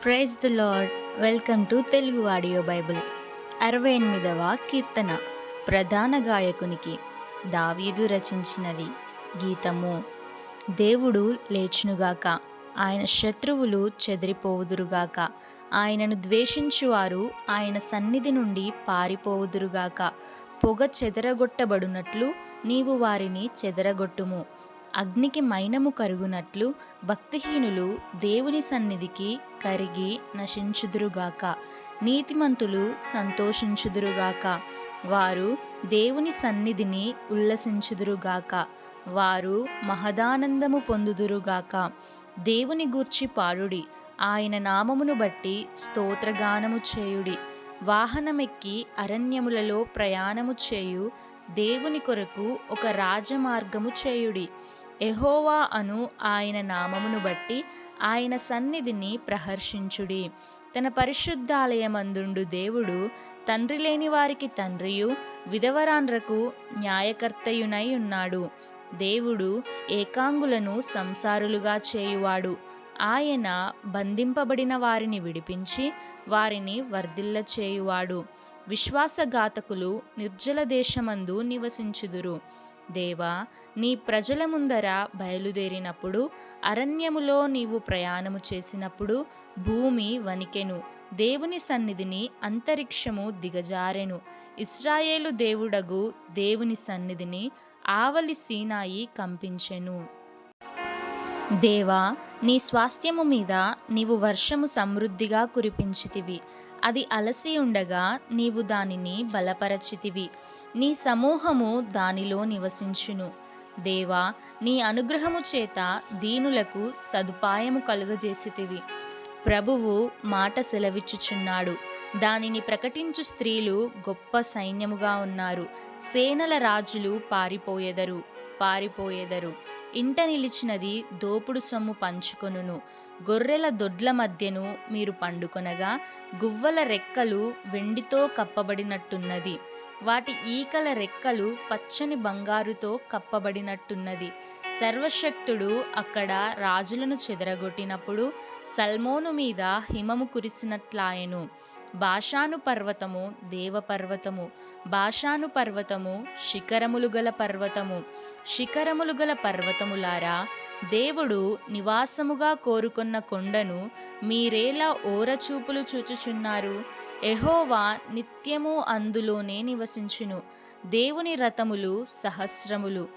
Praise the Lord. Welcome to Telugu audio Bible. 68వ కీర్తన. ప్రధాన గాయకునికి దావీదు రచించినది. గీతము. దేవుడు లేచునుగాక, ఆయన శత్రువులు చెదిరిపోవుదురుగాక, ఆయనను ద్వేషించువారు ఆయన సన్నిధి నుండి పారిపోవుదురుగాక. పొగ చెదరగొట్టబడునట్లు నీవు వారిని చెదరగొట్టుము. అగ్నికి మైనము కరుగునట్లు భక్తిహీనులు దేవుని సన్నిధికి కరిగి నశించుదురుగాక. నీతిమంతులు సంతోషించుదురుగాక, వారు దేవుని సన్నిధిని ఉల్లసించుదురుగాక. వారు మహదానందము పొందుదురుగాక. దేవుని గూర్చి పాడుడి, ఆయన నామమును బట్టి స్తోత్రగానము చేయుడి. వాహనమెక్కి అరణ్యములలో ప్రయాణము చేయు దేవుని కొరకు ఒక రాజమార్గము చేయుడి. యెహోవా అను ఆయన నామమును బట్టి ఆయన సన్నిధిని ప్రహర్షించుడి. తన పరిశుద్ధాలయమందుండు దేవుడు తండ్రి లేని వారికి తండ్రియు విధవరాండ్రకు న్యాయకర్తయునై ఉన్నాడు. దేవుడు ఏకాంగులను సంసారులుగా చేయువాడు. ఆయన బంధింపబడిన వారిని విడిపించి వారిని వర్ధిల్ల చేయువాడు. విశ్వాసఘాతకులు నిర్జల దేశమందు నివసించుదురు. దేవా, నీ ప్రజల ముందర బయలుదేరినప్పుడు, అరణ్యములో నీవు ప్రయాణము చేసినప్పుడు భూమి వణికెను. దేవుని సన్నిధిని అంతరిక్షము దిగజారెను. ఇశ్రాయేలు దేవుడగు దేవుని సన్నిధిని ఆవలి సీనాయి కంపించెను. దేవా, నీ స్వాస్థ్యము మీద నీవు వర్షము సమృద్ధిగా కురిపించితివి. అది అలసి ఉండగా నీవు దానిని బలపరచితివి. నీ సమూహము దానిలో నివసించును. దేవా, నీ అనుగ్రహము చేత దీనులకు సదుపాయము కలుగజేసితివి. ప్రభువు మాట సెలవిచ్చుచున్నాడు, దానిని ప్రకటించు స్త్రీలు గొప్ప సైన్యముగా ఉన్నారు. సేనల రాజులు పారిపోయెదరు. ఇంట నిలిచినది దోపుడు సొమ్ము పంచుకొనును. గొర్రెల దొడ్ల మధ్యను మీరు పండుకొనగా గువ్వల రెక్కలు వెండితో కప్పబడినట్టున్నది. వాటి ఈకల రెక్కలు పచ్చని బంగారుతో కప్పబడినట్టున్నది. సర్వశక్తుడు అక్కడ రాజులను చెదరగొట్టినప్పుడు సల్మోను మీద హిమము కురిసినట్లాయెను. బాషాను పర్వతము దేవపర్వతము, బాషాను పర్వతము శిఖరములు గల పర్వతములారా, దేవుడు నివాసముగా కోరుకొన్న కొండను మీరేలా ఓరచూపులు చూచుచున్నారు? యెహోవా నిత్యము అందులోనే నివసించును. దేవుని రథములు సహస్రములు,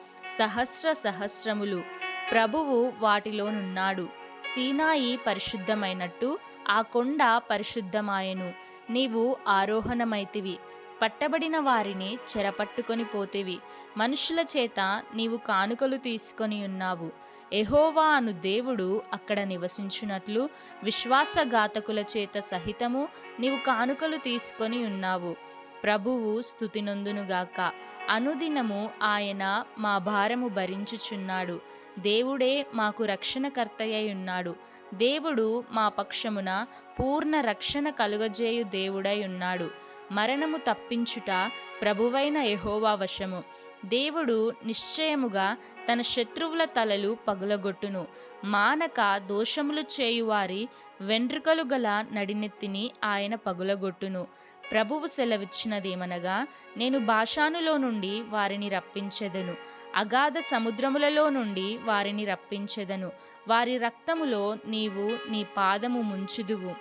ప్రభువు వాటిలోనున్నాడు. సీనాయి పరిశుద్ధమైనట్టు ఆ కొండ పరిశుద్ధమాయెను. నీవు ఆరోహణమైతివి, పట్టబడిన వారిని చెరపట్టుకొని పోతివి. మనుషుల చేత నీవు కానుకలు తీసుకొని ఉన్నావు. యెహోవా అను దేవుడు అక్కడ నివసించున్నట్లు విశ్వాసఘాతకుల చేత సహితము నీవు కానుకలు తీసుకొని ఉన్నావు. ప్రభువు స్తుతి నొందునుగాక. అనుదినము ఆయన మా భారము భరించుచున్నాడు. దేవుడే మాకు రక్షణకర్తయై ఉన్నాడు. దేవుడు మా పక్షమున పూర్ణ రక్షణ కలుగజేయు దేవుడై ఉన్నాడు. మరణము తప్పించుట ప్రభువైన యెహోవా వశము. దేవుడు నిశ్చయముగా తన శత్రువుల తలలు పగులగొట్టును. మానక దోషములు చేయువారి వెంట్రుకలు గల నడినెత్తిని ఆయన పగులగొట్టును. ప్రభువు సెలవిచ్చినదేమనగా, నేను బాషానులో నుండి వారిని రప్పించెదను, అగాధ సముద్రములలో నుండి వారిని రప్పించెదను. వారి రక్తములో నీవు నీ పాదము ముంచుదువు.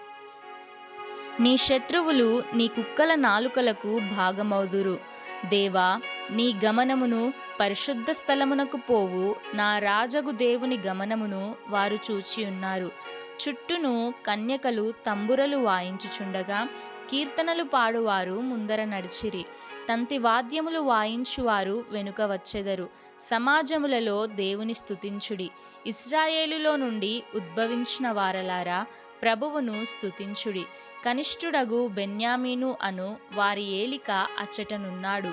నీ శత్రువులు నీ కుక్కల నాలుకలకు భాగమౌదురు. దేవా, నీ గమనమును పరిశుద్ధ స్థలమునకు పోవు నా రాజగు దేవుని గమనమును వారు చూచియున్నారు. చుట్టూను కన్యకలు తంబురలు వాయించుచుండగా కీర్తనలు పాడువారు ముందర నడిచిరి. తంతి వాద్యములు వాయించువారు వెనుక వచ్చెదరు. సమాజములలో దేవుని స్తుతించుడి. ఇశ్రాయేలులో నుండి ఉద్భవించిన వారలారా, ప్రభువును స్తుతించుడి. కనిష్ఠుడగు బెన్యామీను అను వారి ఏలిక అచ్చటనున్నాడు.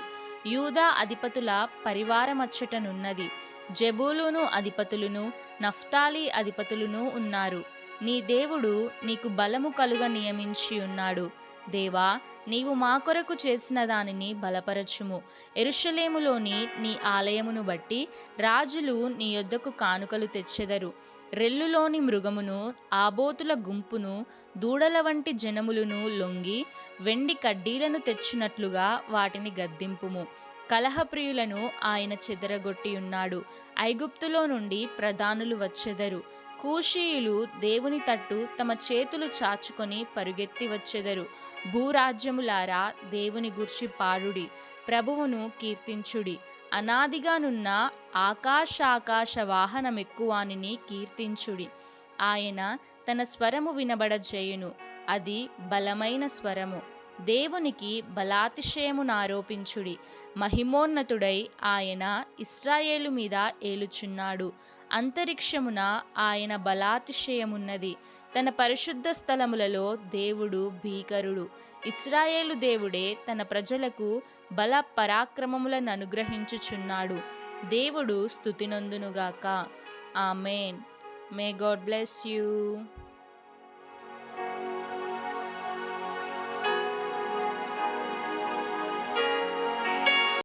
యూదా అధిపతుల పరివారమచ్చటనున్నది. జెబూలూను అధిపతులును నఫ్తాలి అధిపతులును ఉన్నారు. నీ దేవుడు నీకు బలము కలుగ నియమించి ఉన్నాడు. దేవా, నీవు మా కొరకు చేసిన దానిని బలపరచుము. యెరూషలేములోని నీ ఆలయమును బట్టి రాజులు నీ యొద్దకు కానుకలు తెచ్చెదరు. రెల్లులోని మృగమును, ఆబోతుల గుంపును, దూడల వంటి జనములను లొంగి వెండి కడ్డీలను తెచ్చినట్లుగా వాటిని గద్దింపుము. కలహప్రియులను ఆయన చెదరగొట్టి ఉన్నాడు. ఐగుప్తులో నుండి ప్రధానులు వచ్చెదరు. కూషీయులు దేవుని తట్టు తమ చేతులు చాచుకొని పరుగెత్తి వచ్చెదరు. భూరాజ్యములారా, దేవుని గూర్చి పాడుడి, ప్రభువును కీర్తించుడి. అనాదిగానున్న ఆకాశాకాశ వాహనమెక్కువానిని కీర్తించుడి. ఆయన తన స్వరము వినబడజేయును, అది బలమైన స్వరము. దేవునికి బలాతిశయమునారోపించుడి. మహిమోన్నతుడై ఆయన ఇశ్రాయేలు మీద ఏలుచున్నాడు. అంతరిక్షమున ఆయన బలాతిశయమున్నది. తన పరిశుద్ధ స్థలములలో దేవుడు భీకరుడు. ఇశ్రాయేలు దేవుడే తన ప్రజలకు బల పరాక్రమములను అనుగ్రహించుచున్నాడు. దేవుడు స్తుతినొందునుగాక. ఆమేన్. May God bless you.